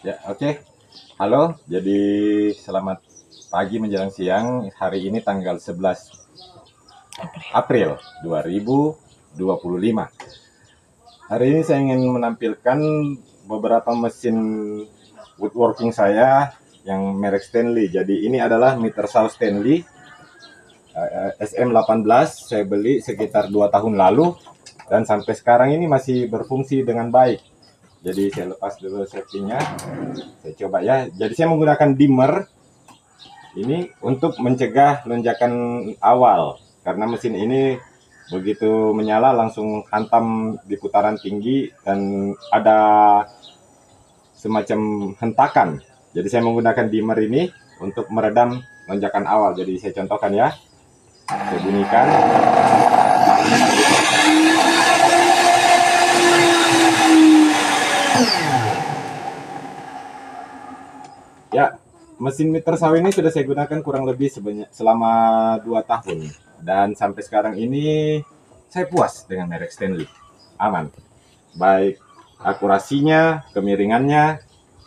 Ya, oke. Halo, jadi selamat pagi menjelang siang. Hari ini tanggal 11 April 2025. Hari ini saya ingin menampilkan beberapa mesin woodworking saya yang merek Stanley. Jadi ini adalah meter saw Stanley SM18. Saya beli sekitar 2 tahun lalu dan sampai sekarang ini masih berfungsi dengan baik. Jadi saya lepas dulu safety-nya. Saya coba ya. Jadi saya menggunakan dimmer ini untuk mencegah lonjakan awal, karena mesin ini begitu menyala langsung hantam di putaran tinggi dan ada semacam hentakan. Jadi saya menggunakan dimmer ini untuk meredam lonjakan awal. Jadi saya contohkan ya. Saya bunyikan. Ya, mesin meter saw ini sudah saya gunakan kurang lebih selama 2 tahun. Dan sampai sekarang ini saya puas dengan merek Stanley. Aman. Baik akurasinya, kemiringannya,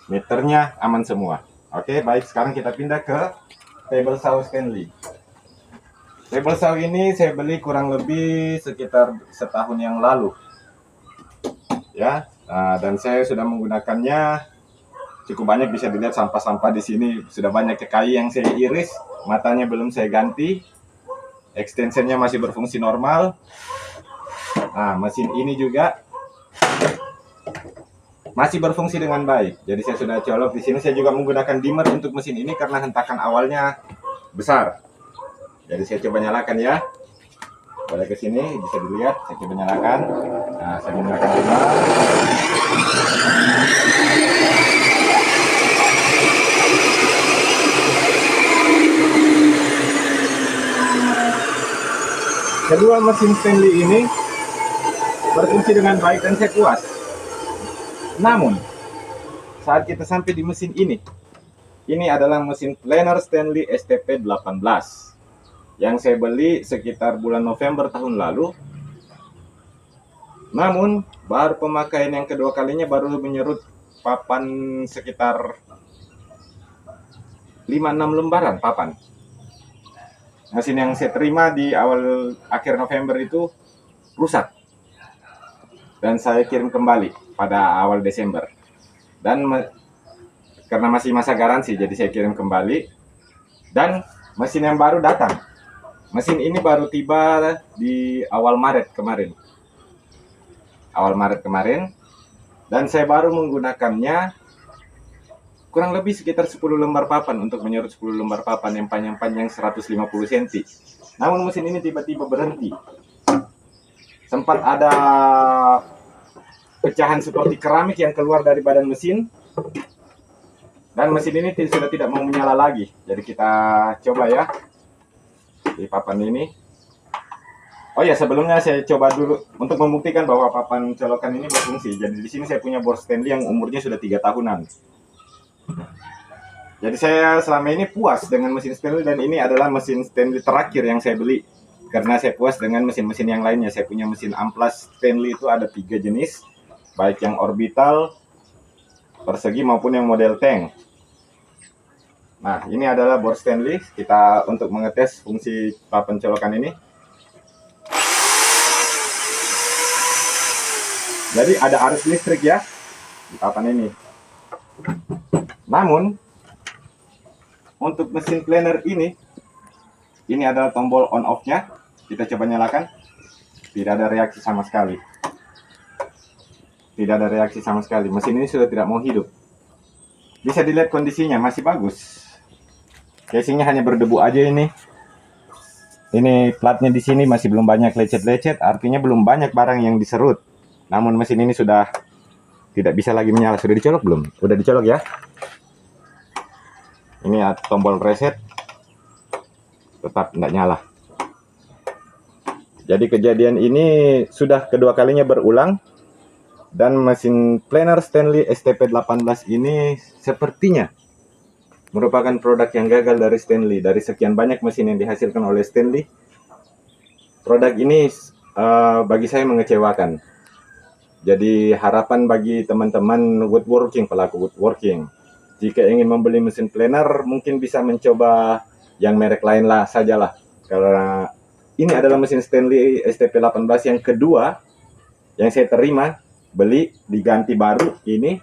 meternya, aman semua. Oke, baik, sekarang kita pindah ke table saw Stanley. Table saw ini saya beli kurang lebih sekitar setahun yang lalu. Ya, dan saya sudah menggunakannya cukup banyak. Bisa dilihat sampah-sampah di sini sudah banyak kayu yang saya iris, matanya belum saya ganti, extensionnya masih berfungsi normal. Nah, mesin ini juga masih berfungsi dengan baik. Jadi saya sudah colok di sini. Saya juga menggunakan dimmer untuk mesin ini karena hentakan awalnya besar. Jadi saya coba nyalakan ya. Boleh ke sini, bisa dilihat. Saya coba nyalakan. Nah, saya menggunakan dimmer. Kedua mesin Stanley ini berfungsi dengan baik dan saya puas. Namun, saat kita sampai di mesin ini adalah mesin planer Stanley STP18 yang saya beli sekitar bulan November tahun lalu. Namun, baru pemakaian yang kedua kalinya baru menyerut papan sekitar 5-6 lembaran papan. Mesin yang saya terima di akhir November itu rusak. Dan saya kirim kembali pada awal Desember. Dan karena masih masa garansi, jadi saya kirim kembali. Dan mesin yang baru datang. Mesin ini baru tiba di awal Maret kemarin. Dan saya baru menggunakannya kurang lebih sekitar 10 lembar papan untuk menyerut 10 lembar papan yang panjang-panjang 150 cm. Namun mesin ini tiba-tiba berhenti. Sempat ada pecahan seperti keramik yang keluar dari badan mesin. Dan mesin ini sudah tidak mau menyala lagi. Jadi kita coba ya di papan ini. Oh ya, sebelumnya saya coba dulu untuk membuktikan bahwa papan colokan ini berfungsi. Jadi di sini saya punya bor Stanley yang umurnya sudah 3 tahunan. Jadi saya selama ini puas dengan mesin Stanley dan ini adalah mesin Stanley terakhir yang saya beli. Karena saya puas dengan mesin-mesin yang lainnya. Saya punya mesin amplas Stanley itu ada 3 jenis. Baik yang orbital, persegi maupun yang model tank. Nah, ini adalah bor Stanley. Kita untuk mengetes fungsi papan colokan ini. Jadi ada arus listrik ya di papan ini. Namun untuk mesin planer ini adalah tombol on off-nya. Kita coba nyalakan. Tidak ada reaksi sama sekali. Tidak ada reaksi sama sekali. Mesin ini sudah tidak mau hidup. Bisa dilihat kondisinya masih bagus. Casingnya hanya berdebu aja ini. Ini platnya di sini masih belum banyak lecet-lecet, artinya belum banyak barang yang diserut. Namun mesin ini sudah tidak bisa lagi menyala. Sudah dicolok belum? Udah dicolok ya. Ini tombol reset. Tetap tidak nyala. Jadi kejadian ini sudah kedua kalinya berulang. Dan mesin planer Stanley STP18 ini sepertinya merupakan produk yang gagal dari Stanley. Dari sekian banyak mesin yang dihasilkan oleh Stanley, produk ini bagi saya mengecewakan. Jadi harapan bagi teman-teman woodworking, pelaku woodworking, jika ingin membeli mesin planer mungkin bisa mencoba yang merek lain lah sajalah, karena ini adalah mesin Stanley STP18 yang kedua yang saya terima, beli diganti baru. Ini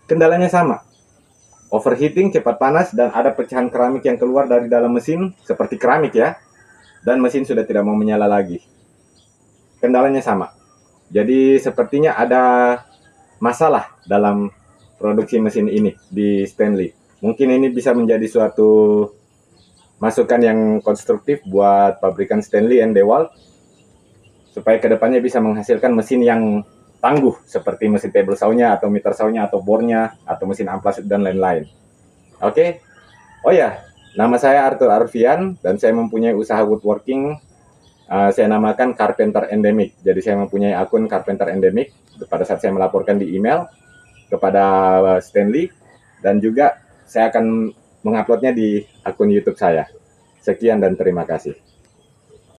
kendalanya sama, overheating, cepat panas, dan ada pecahan keramik yang keluar dari dalam mesin seperti keramik ya, dan mesin sudah tidak mau menyala lagi. Kendalanya sama. Jadi sepertinya ada masalah dalam produksi mesin ini di Stanley. Mungkin ini bisa menjadi suatu masukan yang konstruktif buat pabrikan Stanley and DeWalt, supaya kedepannya bisa menghasilkan mesin yang tangguh seperti mesin table saw-nya atau meter saw-nya atau bore-nya atau mesin amplas dan lain-lain. Oke. Oh ya, nama saya Arthur Arfian dan saya mempunyai usaha woodworking. Saya namakan Carpenter Endemic. Jadi saya mempunyai akun Carpenter Endemic pada saat saya melaporkan di email kepada Stanley, dan juga saya akan menguploadnya di akun YouTube saya. Sekian dan terima kasih.